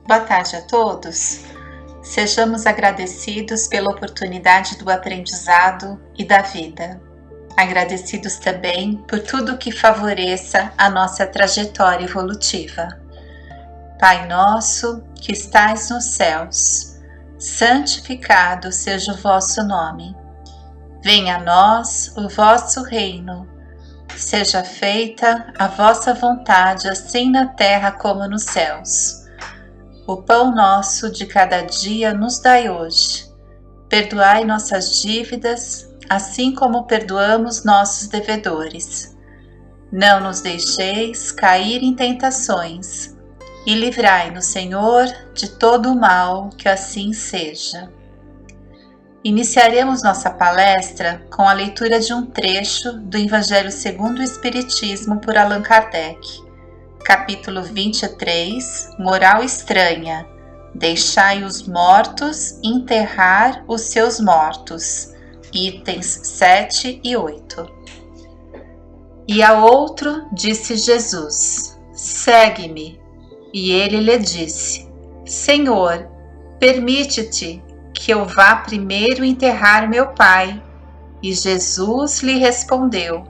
Boa tarde a todos. Sejamos agradecidos pela oportunidade do aprendizado e da vida. Agradecidos também por tudo que favoreça a nossa trajetória evolutiva. Pai nosso, que estais nos céus, santificado seja o vosso nome. Venha a nós o vosso reino. Seja feita a vossa vontade, assim na terra como nos céus. O pão nosso de cada dia nos dai hoje. Perdoai nossas dívidas, assim como perdoamos nossos devedores. Não nos deixeis cair em tentações, e livrai-nos, Senhor, de todo o mal, que assim seja. Iniciaremos nossa palestra com a leitura de um trecho do Evangelho segundo o Espiritismo por Allan Kardec, capítulo 23, Moral Estranha. Deixai os mortos enterrar os seus mortos. Itens 7 e 8. E a outro disse Jesus: segue-me. E ele lhe disse: Senhor, permite-te que eu vá primeiro enterrar meu pai. E Jesus lhe respondeu: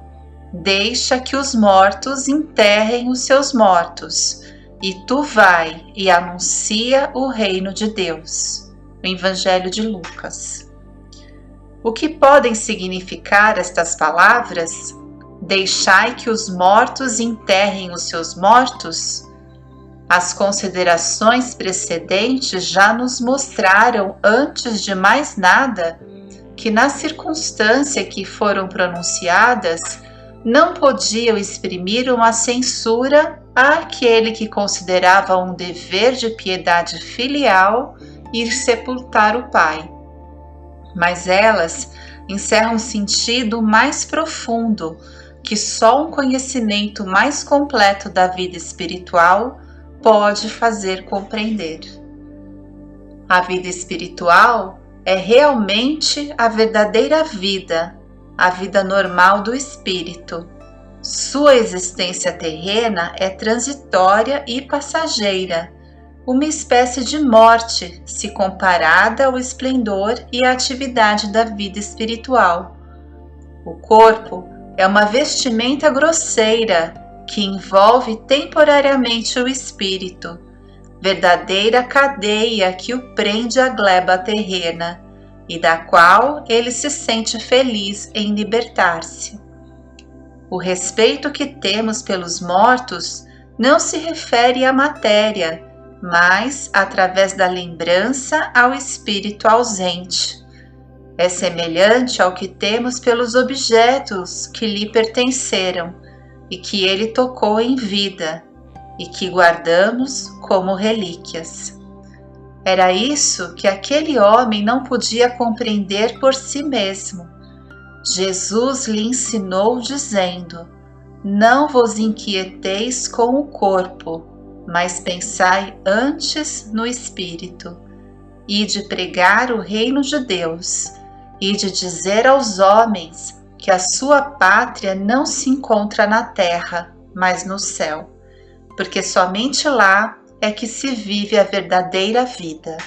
deixa que os mortos enterrem os seus mortos, e tu vai e anuncia o reino de Deus. O Evangelho de Lucas. O que podem significar estas palavras? Deixai que os mortos enterrem os seus mortos? As considerações precedentes já nos mostraram, antes de mais nada, que na circunstância que foram pronunciadas, não podiam exprimir uma censura àquele que considerava um dever de piedade filial ir sepultar o pai. Mas elas encerram um sentido mais profundo, que só um conhecimento mais completo da vida espiritual pode fazer compreender. A vida espiritual é realmente a verdadeira vida, a vida normal do espírito. Sua existência terrena é transitória e passageira, uma espécie de morte se comparada ao esplendor e à atividade da vida espiritual. O corpo é uma vestimenta grosseira que envolve temporariamente o espírito, verdadeira cadeia que o prende à gleba terrena e da qual ele se sente feliz em libertar-se. O respeito que temos pelos mortos não se refere à matéria, mas, através da lembrança, ao espírito ausente. É semelhante ao que temos pelos objetos que lhe pertenceram e que ele tocou em vida, e que guardamos como relíquias. Era isso que aquele homem não podia compreender por si mesmo. Jesus lhe ensinou dizendo: não vos inquieteis com o corpo, mas pensai antes no espírito, e de pregar o reino de Deus, e de dizer aos homens que a sua pátria não se encontra na terra, mas no céu, porque somente lá é que se vive a verdadeira vida.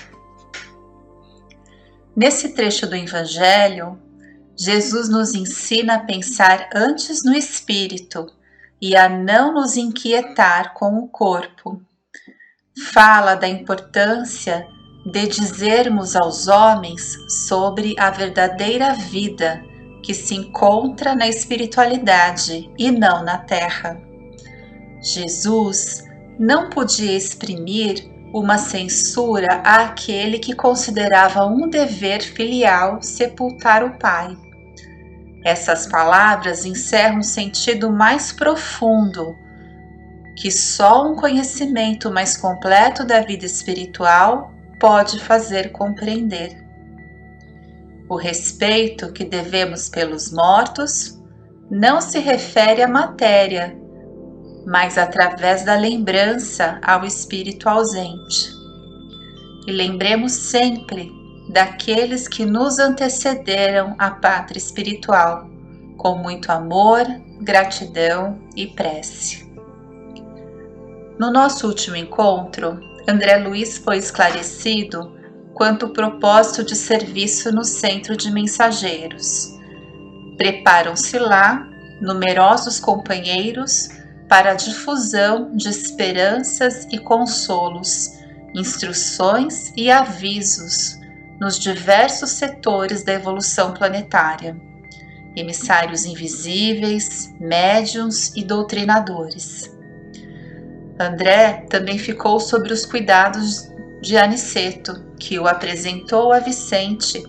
Nesse trecho do Evangelho, Jesus nos ensina a pensar antes no espírito e a não nos inquietar com o corpo. Fala da importância de dizermos aos homens sobre a verdadeira vida que se encontra na espiritualidade e não na terra. Jesus não podia exprimir uma censura àquele que considerava um dever filial sepultar o pai. Essas palavras encerram um sentido mais profundo, que só um conhecimento mais completo da vida espiritual pode fazer compreender. O respeito que devemos pelos mortos não se refere à matéria, mas através da lembrança ao espírito ausente. E lembremos sempre daqueles que nos antecederam à pátria espiritual, com muito amor, gratidão e prece. No nosso último encontro, André Luiz foi esclarecido quanto ao propósito de serviço no centro de mensageiros. Preparam-se lá numerosos companheiros para a difusão de esperanças e consolos, instruções e avisos nos diversos setores da evolução planetária. Emissários invisíveis, médiuns e doutrinadores. André também ficou sob os cuidados de Aniceto, que o apresentou a Vicente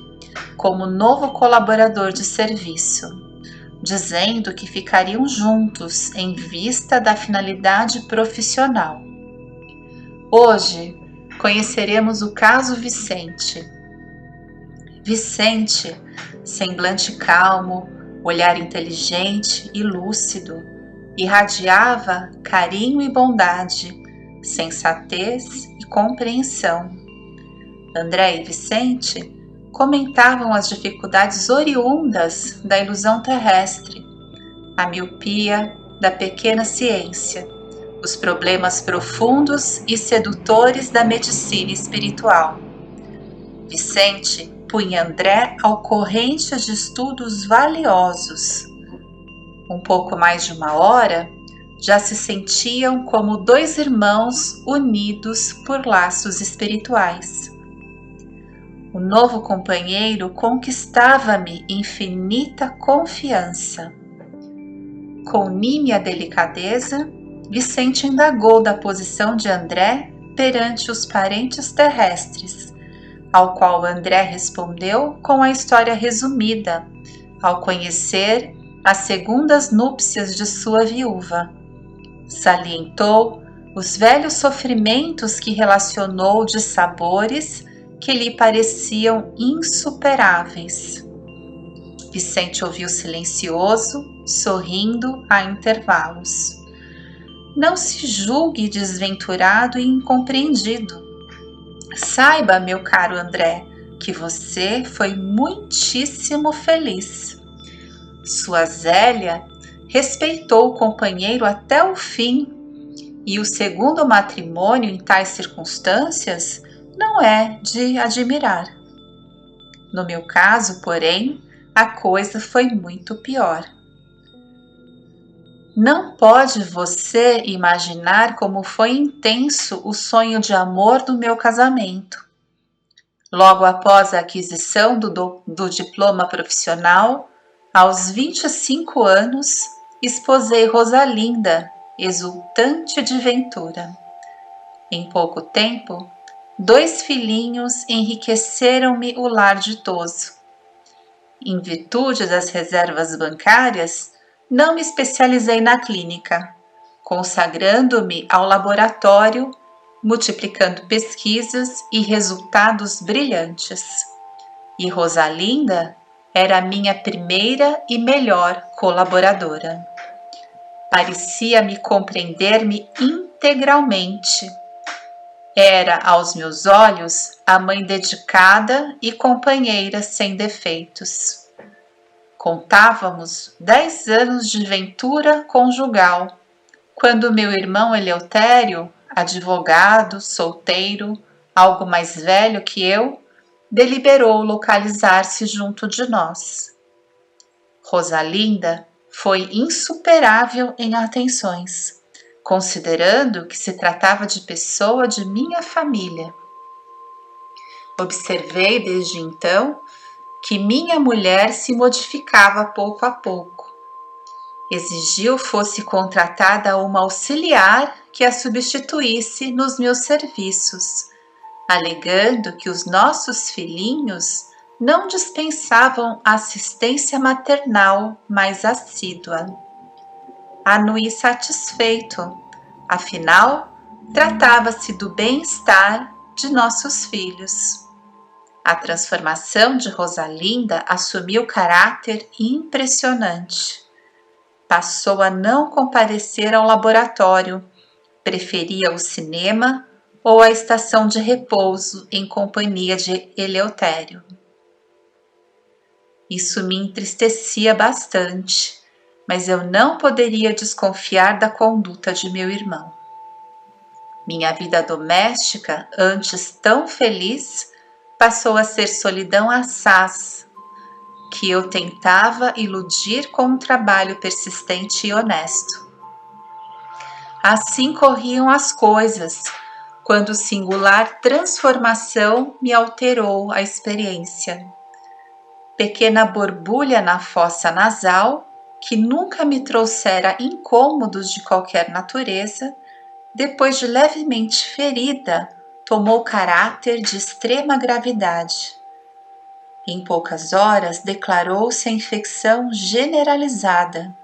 como novo colaborador de serviço, dizendo que ficariam juntos em vista da finalidade profissional. Hoje conheceremos o caso Vicente. Vicente, semblante calmo, olhar inteligente e lúcido, irradiava carinho e bondade, sensatez e compreensão. André e Vicente comentavam as dificuldades oriundas da ilusão terrestre, a miopia da pequena ciência, os problemas profundos e sedutores da medicina espiritual. Vicente punha André ao corrente de estudos valiosos. Um pouco mais de uma hora, já se sentiam como dois irmãos unidos por laços espirituais. O novo companheiro conquistava-me infinita confiança. Com nímia delicadeza, Vicente indagou da posição de André perante os parentes terrestres, ao qual André respondeu com a história resumida, ao conhecer as segundas núpcias de sua viúva. Salientou os velhos sofrimentos que relacionou de sabores que lhe pareciam insuperáveis. Vicente ouviu silencioso, sorrindo a intervalos. Não se julgue desventurado e incompreendido. Saiba, meu caro André, que você foi muitíssimo feliz. Sua Zélia respeitou o companheiro até o fim, e o segundo matrimônio em tais circunstâncias não é de admirar. No meu caso, porém, a coisa foi muito pior. Não pode você imaginar como foi intenso o sonho de amor do meu casamento. Logo após a aquisição do diploma profissional, aos 25 anos, esposei Rosalinda, exultante de ventura. Em pouco tempo, 2 filhinhos enriqueceram-me o lar ditoso. Em virtude das reservas bancárias, não me especializei na clínica, consagrando-me ao laboratório, multiplicando pesquisas e resultados brilhantes. E Rosalinda era a minha primeira e melhor colaboradora. Parecia-me compreender-me integralmente. Era, aos meus olhos, a mãe dedicada e companheira sem defeitos. Contávamos 10 anos de ventura conjugal, quando meu irmão Eleutério, advogado, solteiro, algo mais velho que eu, deliberou localizar-se junto de nós. Rosalinda foi insuperável em atenções, considerando que se tratava de pessoa de minha família. Observei desde então que minha mulher se modificava pouco a pouco. Exigiu fosse contratada uma auxiliar que a substituísse nos meus serviços, alegando que os nossos filhinhos não dispensavam assistência maternal mais assídua. Anuí satisfeito, afinal, tratava-se do bem-estar de nossos filhos. A transformação de Rosalinda assumiu caráter impressionante. Passou a não comparecer ao laboratório, preferia o cinema ou a estação de repouso em companhia de Eleutério. Isso me entristecia bastante, mas eu não poderia desconfiar da conduta de meu irmão. Minha vida doméstica, antes tão feliz, passou a ser solidão assaz, que eu tentava iludir com um trabalho persistente e honesto. Assim corriam as coisas, quando singular transformação me alterou a experiência. Pequena borbulha na fossa nasal, que nunca me trouxera incômodos de qualquer natureza, depois de levemente ferida, tomou caráter de extrema gravidade. Em poucas horas declarou-se a infecção generalizada.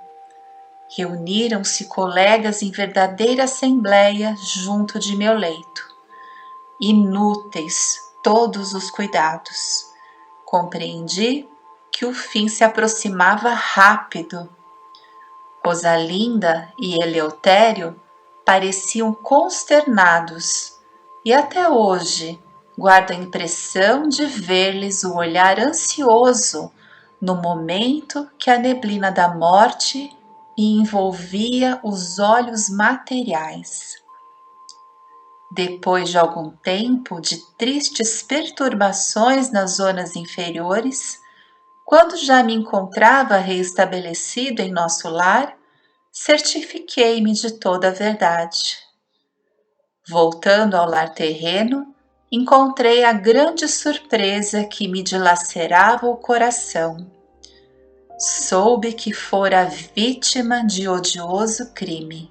Reuniram-se colegas em verdadeira assembleia junto de meu leito. Inúteis todos os cuidados. Compreendi que o fim se aproximava rápido. Rosalinda e Eleutério pareciam consternados e até hoje guardo a impressão de ver-lhes o olhar ansioso no momento que a neblina da morte me envolvia os olhos materiais. Depois de algum tempo de tristes perturbações nas zonas inferiores, quando já me encontrava reestabelecido em nosso lar, certifiquei-me de toda a verdade. Voltando ao lar terreno, encontrei a grande surpresa que me dilacerava o coração. Soube que fora vítima de odioso crime.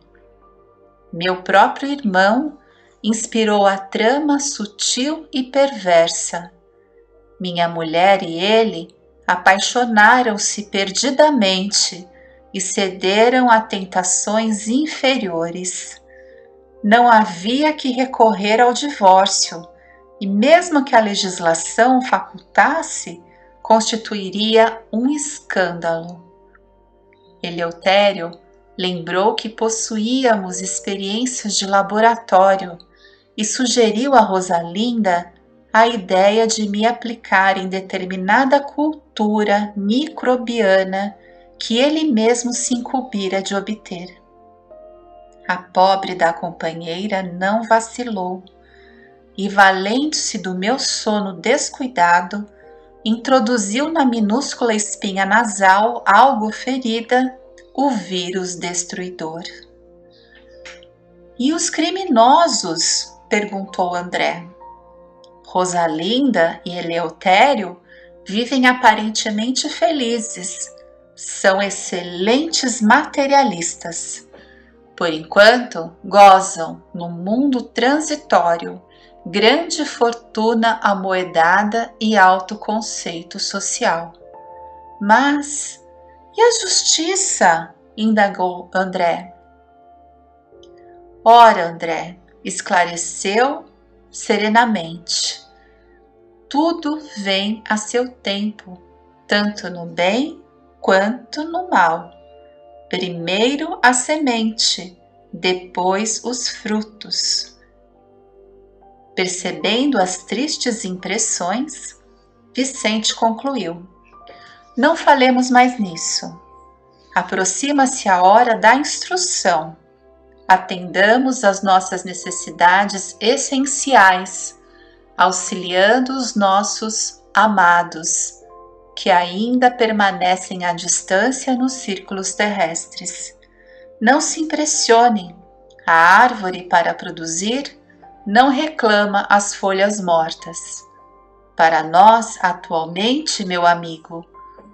Meu próprio irmão inspirou a trama sutil e perversa. Minha mulher e ele apaixonaram-se perdidamente e cederam a tentações inferiores. Não havia que recorrer ao divórcio, e mesmo que a legislação facultasse, constituiria um escândalo. Eleutério lembrou que possuíamos experiências de laboratório e sugeriu a Rosalinda a ideia de me aplicar em determinada cultura microbiana que ele mesmo se incumbira de obter. A pobre da companheira não vacilou e, valendo-se do meu sono descuidado, introduziu na minúscula espinha nasal, algo ferida, o vírus destruidor. E os criminosos? Perguntou André. Rosalinda e Eleutério vivem aparentemente felizes. São excelentes materialistas. Por enquanto, gozam, no mundo transitório, grande fortuna amoedada e alto conceito social. Mas, e a justiça? Indagou André. Ora, André, esclareceu serenamente. Tudo vem a seu tempo, tanto no bem quanto no mal. Primeiro a semente, depois os frutos. Percebendo as tristes impressões, Vicente concluiu: não falemos mais nisso. Aproxima-se a hora da instrução. Atendamos às nossas necessidades essenciais, auxiliando os nossos amados, que ainda permanecem à distância nos círculos terrestres. Não se impressione, a árvore para produzir não reclama as folhas mortas. Para nós, atualmente, meu amigo,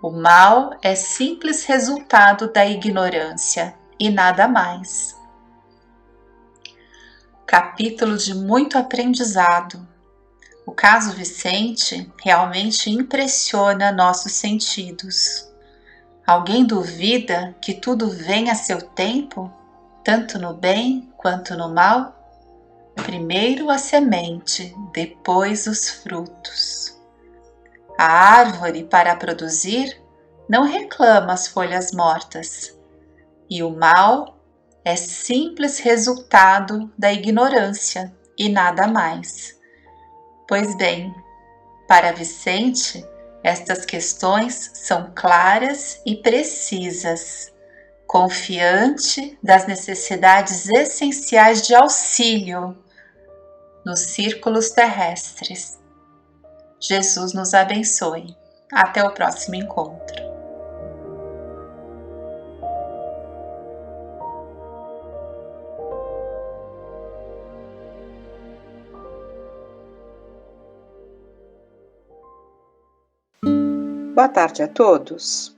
o mal é simples resultado da ignorância e nada mais. Capítulo de muito aprendizado. O caso Vicente realmente impressiona nossos sentidos. Alguém duvida que tudo vem a seu tempo, tanto no bem quanto no mal? Primeiro a semente, depois os frutos. A árvore, para produzir, não reclama as folhas mortas, e o mal é simples resultado da ignorância e nada mais. Pois bem, para Vicente, estas questões são claras e precisas. Confiante das necessidades essenciais de auxílio, nos círculos terrestres. Jesus nos abençoe. Até o próximo encontro. Boa tarde a todos.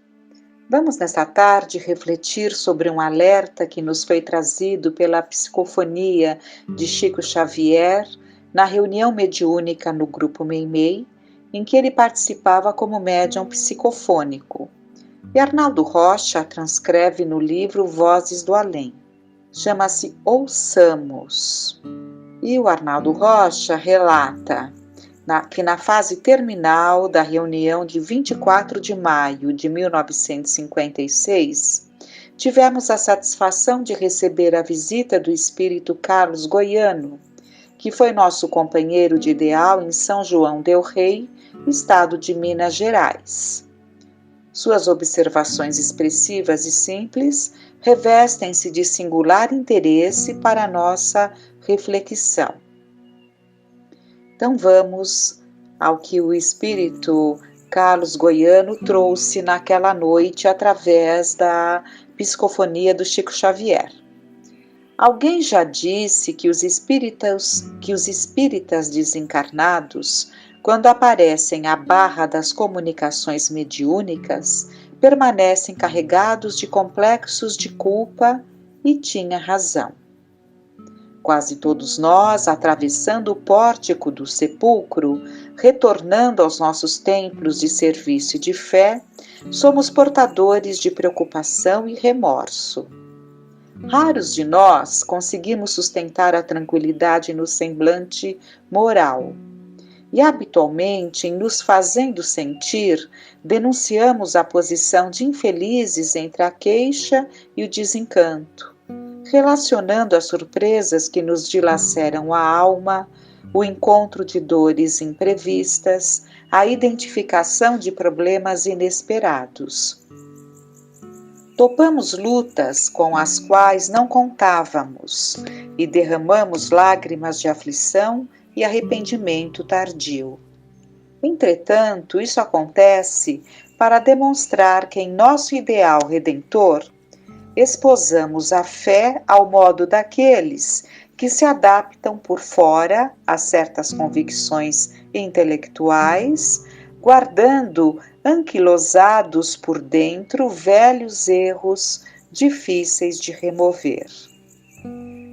Vamos nesta tarde refletir sobre um alerta que nos foi trazido pela psicofonia de Chico Xavier na reunião mediúnica no Grupo Meimei, em que ele participava como médium psicofônico. E Arnaldo Rocha transcreve no livro Vozes do Além. Chama-se Ouçamos. E o Arnaldo Rocha relata que na fase terminal da reunião de 24 de maio de 1956, tivemos a satisfação de receber a visita do espírito Carlos Goiano, que foi nosso companheiro de ideal em São João del Rei, estado de Minas Gerais. Suas observações expressivas e simples revestem-se de singular interesse para a nossa reflexão. Então vamos ao que o espírito Carlos Goiano trouxe naquela noite através da psicofonia do Chico Xavier. Alguém já disse que os espíritas desencarnados, quando aparecem à barra das comunicações mediúnicas, permanecem carregados de complexos de culpa, e tinha razão. Quase todos nós, atravessando o pórtico do sepulcro, retornando aos nossos templos de serviço e de fé, somos portadores de preocupação e remorso. Raros de nós conseguimos sustentar a tranquilidade no semblante moral. E habitualmente, em nos fazendo sentir, denunciamos a posição de infelizes entre a queixa e o desencanto, relacionando as surpresas que nos dilaceram a alma, o encontro de dores imprevistas, a identificação de problemas inesperados. Topamos lutas com as quais não contávamos e derramamos lágrimas de aflição e arrependimento tardio. Entretanto, isso acontece para demonstrar que em nosso ideal redentor esposamos a fé ao modo daqueles que se adaptam por fora a certas convicções intelectuais, guardando anquilosados por dentro velhos erros difíceis de remover.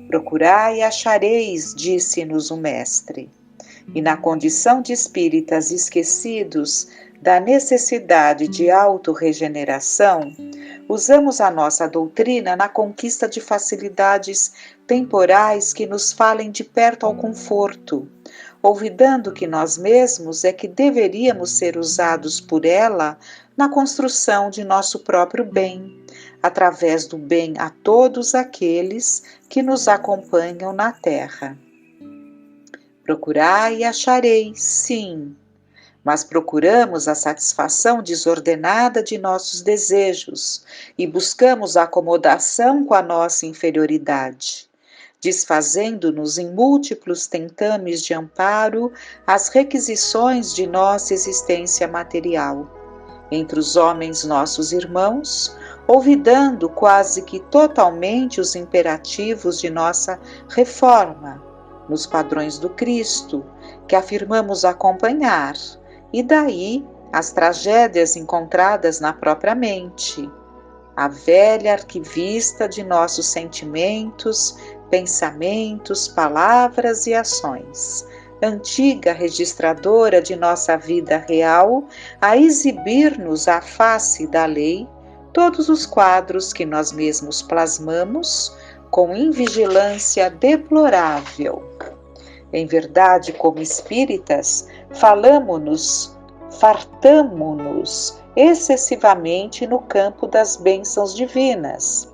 Procurai e achareis, disse-nos o Mestre, e na condição de espíritas esquecidos da necessidade de autorregeneração, usamos a nossa doutrina na conquista de facilidades temporais que nos falem de perto ao conforto, olvidando que nós mesmos é que deveríamos ser usados por ela na construção de nosso próprio bem, através do bem a todos aqueles que nos acompanham na terra. Procurai e achareis, sim, mas procuramos a satisfação desordenada de nossos desejos e buscamos a acomodação com a nossa inferioridade, desfazendo-nos em múltiplos tentames de amparo às requisições de nossa existência material, entre os homens nossos irmãos, olvidando quase que totalmente os imperativos de nossa reforma, nos padrões do Cristo, que afirmamos acompanhar, e daí as tragédias encontradas na própria mente, a velha arquivista de nossos sentimentos, pensamentos, palavras e ações, antiga registradora de nossa vida real, a exibir-nos à face da lei todos os quadros que nós mesmos plasmamos com invigilância deplorável. Em verdade, como espíritas, fartamo-nos excessivamente no campo das bênçãos divinas.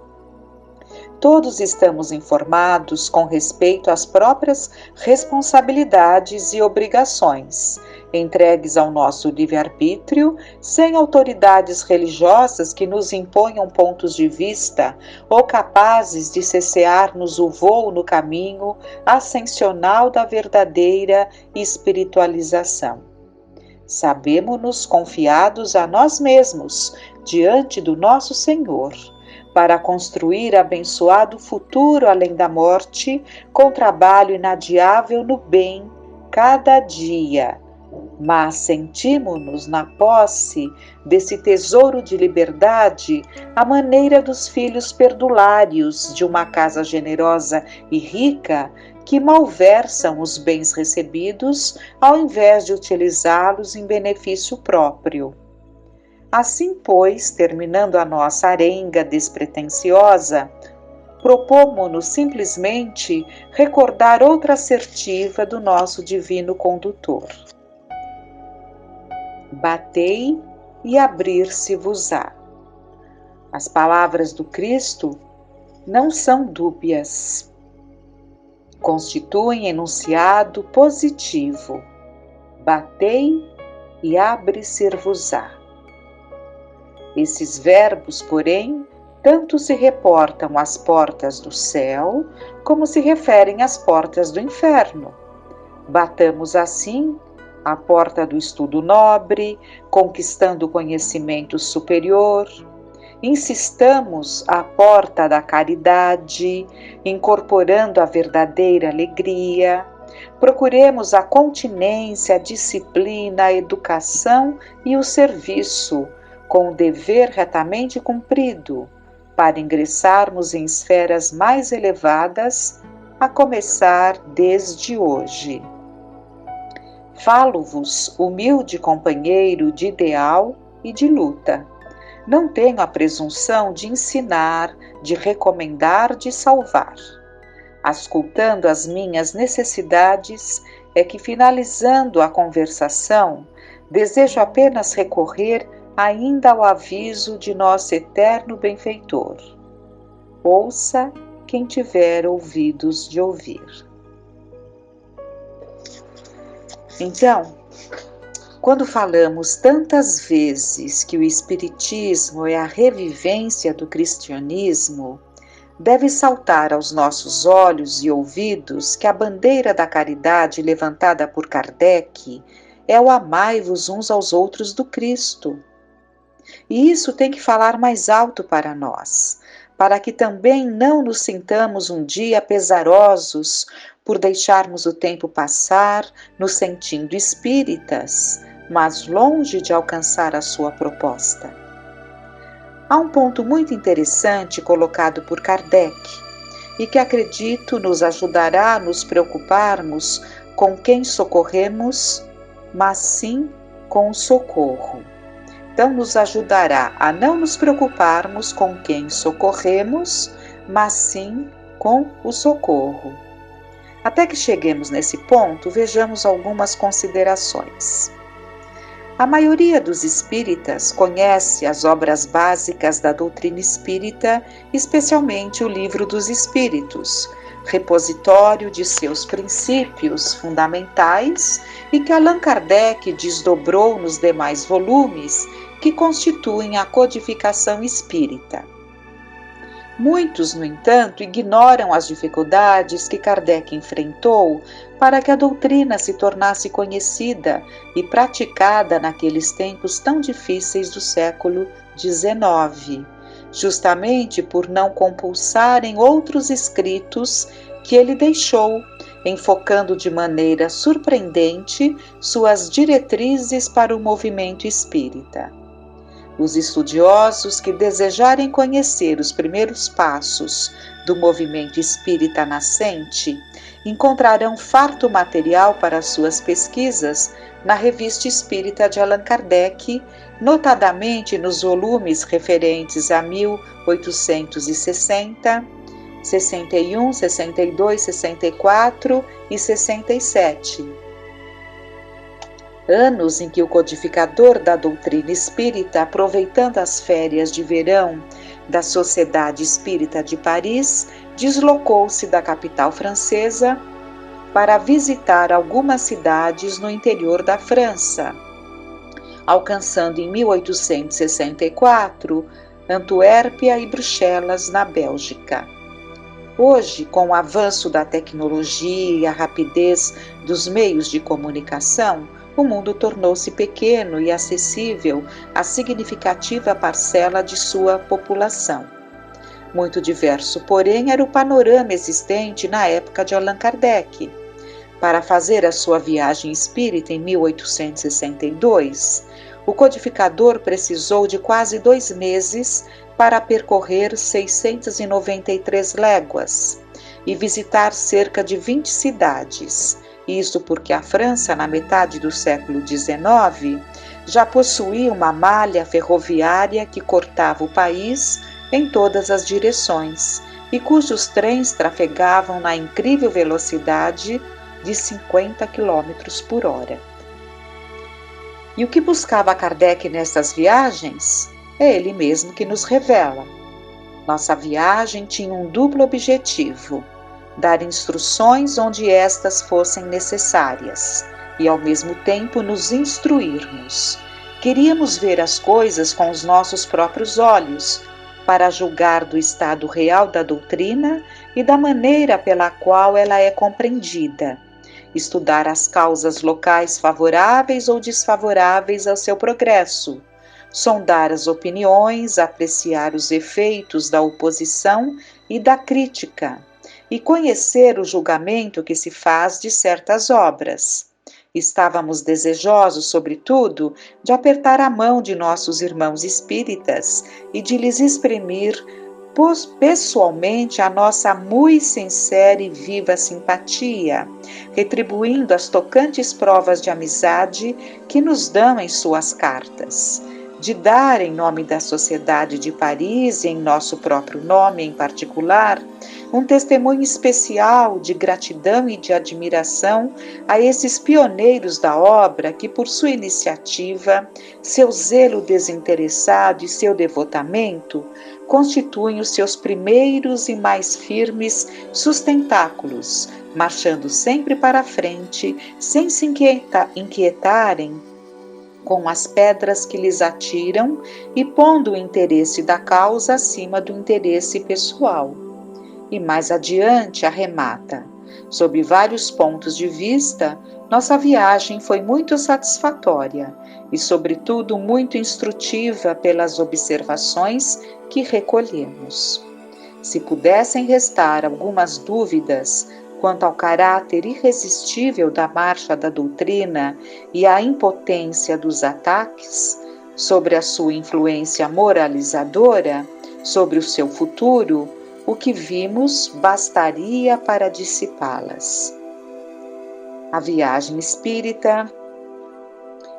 Todos estamos informados com respeito às próprias responsabilidades e obrigações, entregues ao nosso livre-arbítrio, sem autoridades religiosas que nos imponham pontos de vista ou capazes de cessear-nos o voo no caminho ascensional da verdadeira espiritualização. Sabemo-nos confiados a nós mesmos, diante do nosso Senhor, para construir abençoado futuro além da morte, com trabalho inadiável no bem, cada dia. Mas sentimos-nos na posse desse tesouro de liberdade à maneira dos filhos perdulários de uma casa generosa e rica que malversam os bens recebidos ao invés de utilizá-los em benefício próprio. Assim, pois, terminando a nossa arenga despretensiosa, propomos-nos simplesmente recordar outra assertiva do nosso divino condutor. Batei e abrir-se-vos-á. As palavras do Cristo não são dúbias. Constituem enunciado positivo. Batei e abre-se-vos-á. Esses verbos, porém, tanto se reportam às portas do céu, como se referem às portas do inferno. Batamos assim a porta do estudo nobre, conquistando o conhecimento superior. Insistamos à porta da caridade, incorporando a verdadeira alegria. Procuremos a continência, a disciplina, a educação e o serviço, com o dever retamente cumprido, para ingressarmos em esferas mais elevadas, a começar desde hoje. Falo-vos, humilde companheiro de ideal e de luta. Não tenho a presunção de ensinar, de recomendar, de salvar. Auscultando as minhas necessidades, é que, finalizando a conversação, desejo apenas recorrer ainda ao aviso de nosso eterno benfeitor. Ouça quem tiver ouvidos de ouvir. Então, quando falamos tantas vezes que o Espiritismo é a revivência do cristianismo, deve saltar aos nossos olhos e ouvidos que a bandeira da caridade levantada por Kardec é o amai-vos uns aos outros do Cristo. E isso tem que falar mais alto para nós, para que também não nos sintamos um dia pesarosos por deixarmos o tempo passar nos sentindo espíritas, mas longe de alcançar a sua proposta. Há um ponto muito interessante colocado por Kardec e que acredito nos ajudará a nos preocuparmos com quem socorremos, mas sim com o socorro. Então, nos ajudará a não nos preocuparmos com quem socorremos, mas sim com o socorro. Até que cheguemos nesse ponto, vejamos algumas considerações. A maioria dos espíritas conhece as obras básicas da doutrina espírita, especialmente o Livro dos Espíritos, repositório de seus princípios fundamentais e que Allan Kardec desdobrou nos demais volumes que constituem a codificação espírita. Muitos, no entanto, ignoram as dificuldades que Kardec enfrentou para que a doutrina se tornasse conhecida e praticada naqueles tempos tão difíceis do século XIX, justamente por não compulsarem outros escritos que ele deixou, enfocando de maneira surpreendente suas diretrizes para o movimento espírita. Os estudiosos que desejarem conhecer os primeiros passos do movimento espírita nascente encontrarão farto material para suas pesquisas na Revista Espírita de Allan Kardec, notadamente nos volumes referentes a 1860, 61, 62, 64 e 67. Anos em que o codificador da doutrina espírita, aproveitando as férias de verão da Sociedade Espírita de Paris, deslocou-se da capital francesa para visitar algumas cidades no interior da França, alcançando em 1864 Antuérpia e Bruxelas, na Bélgica. Hoje, com o avanço da tecnologia e a rapidez dos meios de comunicação, o mundo tornou-se pequeno e acessível à significativa parcela de sua população. Muito diverso, porém, era o panorama existente na época de Allan Kardec. Para fazer a sua viagem espírita em 1862, o codificador precisou de quase 2 meses para percorrer 693 léguas e visitar cerca de 20 cidades. Isso porque a França, na metade do século XIX, já possuía uma malha ferroviária que cortava o país em todas as direções e cujos trens trafegavam na incrível velocidade de 50 km por hora. E o que buscava Kardec nessas viagens? É ele mesmo que nos revela. Nossa viagem tinha um duplo objetivo: dar instruções onde estas fossem necessárias e, ao mesmo tempo, nos instruirmos. Queríamos ver as coisas com os nossos próprios olhos, para julgar do estado real da doutrina e da maneira pela qual ela é compreendida, estudar as causas locais favoráveis ou desfavoráveis ao seu progresso, sondar as opiniões, apreciar os efeitos da oposição e da crítica, e conhecer o julgamento que se faz de certas obras. Estávamos desejosos, sobretudo, de apertar a mão de nossos irmãos espíritas e de lhes exprimir pessoalmente a nossa muito sincera e viva simpatia, retribuindo as tocantes provas de amizade que nos dão em suas cartas, de dar, em nome da Sociedade de Paris e em nosso próprio nome em particular, um testemunho especial de gratidão e de admiração a esses pioneiros da obra que, por sua iniciativa, seu zelo desinteressado e seu devotamento, constituem os seus primeiros e mais firmes sustentáculos, marchando sempre para a frente, sem se inquietarem com as pedras que lhes atiram e pondo o interesse da causa acima do interesse pessoal. E mais adiante arremata: sob vários pontos de vista, nossa viagem foi muito satisfatória e, sobretudo, muito instrutiva pelas observações que recolhemos. Se pudessem restar algumas dúvidas quanto ao caráter irresistível da marcha da doutrina e à impotência dos ataques, sobre a sua influência moralizadora, sobre o seu futuro, o que vimos bastaria para dissipá-las. A viagem espírita,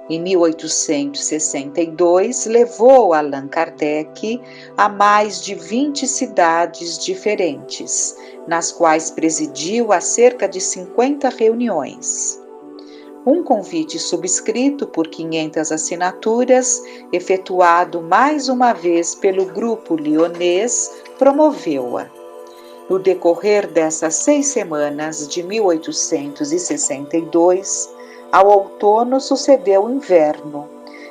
em 1862, levou Allan Kardec a mais de 20 cidades diferentes, nas quais presidiu a cerca de 50 reuniões. Um convite subscrito por 500 assinaturas, efetuado mais uma vez pelo grupo lyonês, promoveu-a. No decorrer dessas 6 semanas de 1862, ao outono sucedeu o inverno,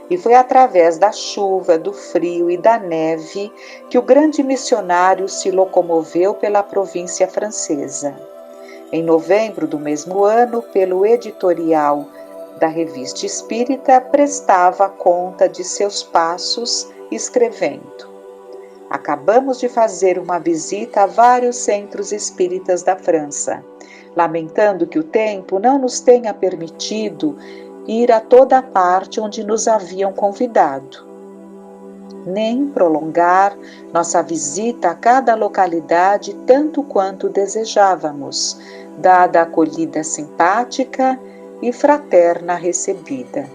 e foi através da chuva, do frio e da neve que o grande missionário se locomoveu pela província francesa. Em novembro do mesmo ano, pelo editorial da Revista Espírita, prestava conta de seus passos, escrevendo: acabamos de fazer uma visita a vários centros espíritas da França, lamentando que o tempo não nos tenha permitido ir a toda parte onde nos haviam convidado, nem prolongar nossa visita a cada localidade tanto quanto desejávamos, dada a acolhida simpática e fraterna recebida.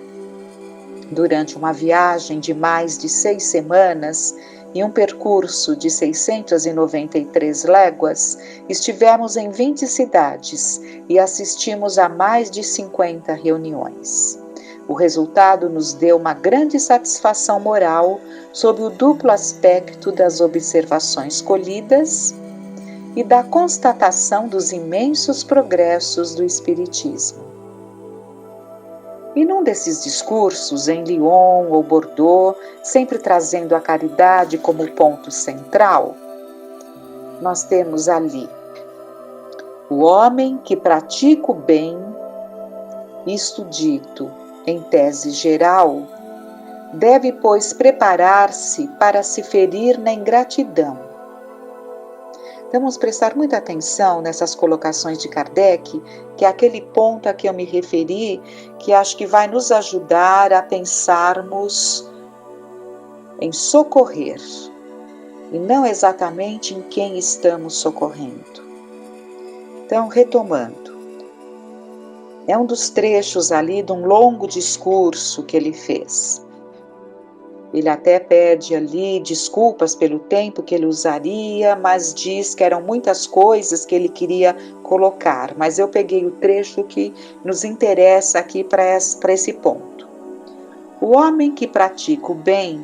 Durante uma viagem de mais de 6 semanas, e um percurso de 693 léguas, estivemos em 20 cidades e assistimos a mais de 50 reuniões. O resultado nos deu uma grande satisfação moral sob o duplo aspecto das observações colhidas e da constatação dos imensos progressos do Espiritismo. E num desses discursos, em Lyon ou Bordeaux, sempre trazendo a caridade como ponto central, nós temos ali: o homem que pratica o bem, isto dito em tese geral, deve, pois, preparar-se para se ferir na ingratidão. Então, vamos prestar muita atenção nessas colocações de Kardec, que é aquele ponto a que eu me referi, que acho que vai nos ajudar a pensarmos em socorrer, e não exatamente em quem estamos socorrendo. Então, retomando, é um dos trechos ali de um longo discurso que ele fez. Ele até pede ali desculpas pelo tempo que ele usaria, mas diz que eram muitas coisas que ele queria colocar. Mas eu peguei o trecho que nos interessa aqui para esse ponto. O homem que pratica o bem,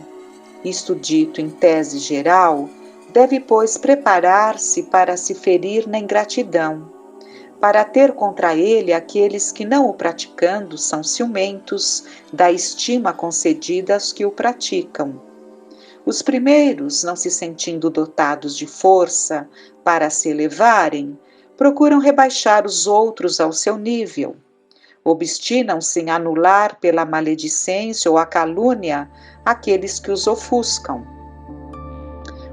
isto dito em tese geral, deve, pois, preparar-se para se ferir na ingratidão, para ter contra ele aqueles que, não o praticando, são ciumentos da estima concedida aos que o praticam. Os primeiros, não se sentindo dotados de força para se elevarem, procuram rebaixar os outros ao seu nível. Obstinam-se em anular pela maledicência ou a calúnia aqueles que os ofuscam.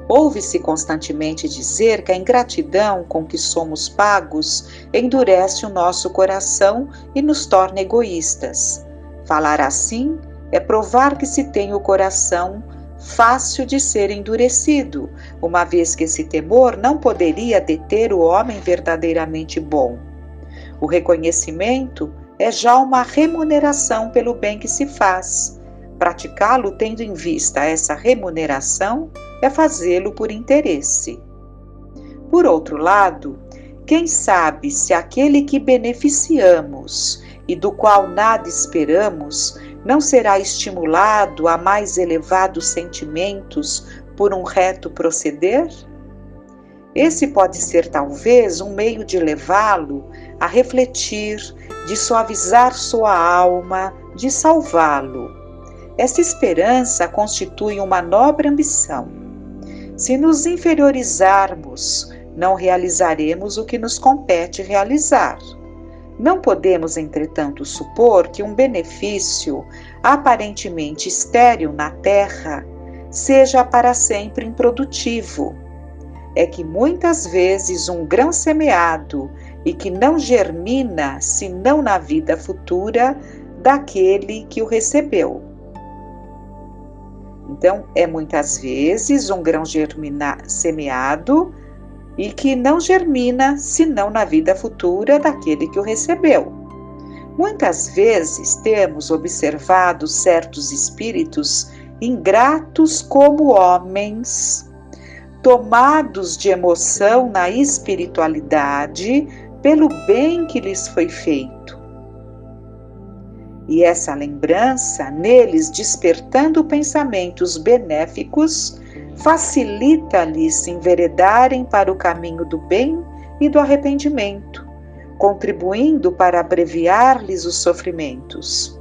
Ouve-se constantemente dizer que a ingratidão com que somos pagos endurece o nosso coração e nos torna egoístas. Falar assim é provar que se tem o coração fácil de ser endurecido, uma vez que esse temor não poderia deter o homem verdadeiramente bom. O reconhecimento é já uma remuneração pelo bem que se faz. Praticá-lo tendo em vista essa remuneração é fazê-lo por interesse. Por outro lado, quem sabe se aquele que beneficiamos e do qual nada esperamos não será estimulado a mais elevados sentimentos por um reto proceder? Esse pode ser talvez um meio de levá-lo a refletir, de suavizar sua alma, de salvá-lo. Essa esperança constitui uma nobre ambição. Se nos inferiorizarmos, não realizaremos o que nos compete realizar. Não podemos, entretanto, supor que um benefício aparentemente estéril na terra seja para sempre improdutivo. É que muitas vezes um grão semeado e que não germina senão na vida futura daquele que o recebeu. Então, é muitas vezes um grão semeado e que não germina senão na vida futura daquele que o recebeu. Muitas vezes temos observado certos espíritos ingratos como homens, tomados de emoção na espiritualidade pelo bem que lhes foi feito. E essa lembrança, neles despertando pensamentos benéficos, facilita-lhes se enveredarem para o caminho do bem e do arrependimento, contribuindo para abreviar-lhes os sofrimentos.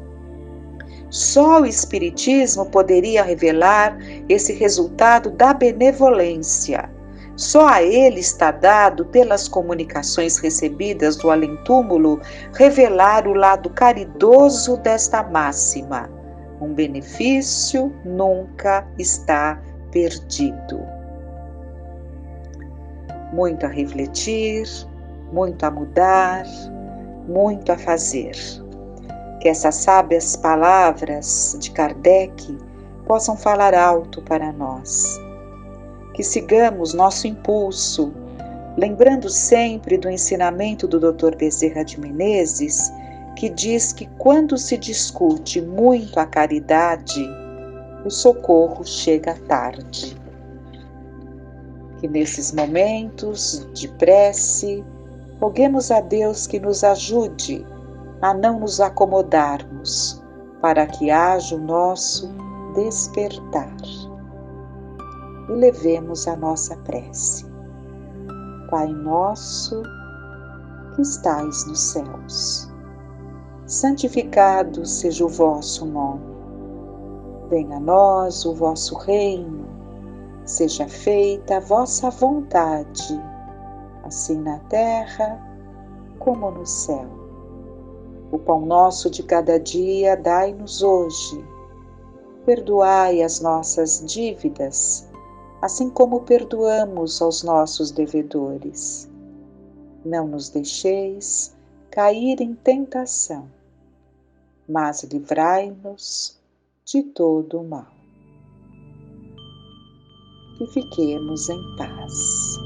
Só o Espiritismo poderia revelar esse resultado da benevolência. Só a ele está dado, pelas comunicações recebidas do além-túmulo, revelar o lado caridoso desta máxima. Um benefício nunca está perdido. Muito a refletir, muito a mudar, muito a fazer. Que essas sábias palavras de Kardec possam falar alto para nós. Que sigamos nosso impulso, lembrando sempre do ensinamento do Dr. Bezerra de Menezes, que diz que quando se discute muito a caridade, o socorro chega tarde. Que nesses momentos de prece, roguemos a Deus que nos ajude a não nos acomodarmos, para que haja o nosso despertar. E levemos a nossa prece. Pai nosso, que estais nos céus, santificado seja o vosso nome. Venha a nós o vosso reino, seja feita a vossa vontade, assim na terra como no céu. O pão nosso de cada dia dai-nos hoje. Perdoai as nossas dívidas, assim como perdoamos aos nossos devedores. Não nos deixeis cair em tentação, mas livrai-nos de todo o mal. E fiquemos em paz.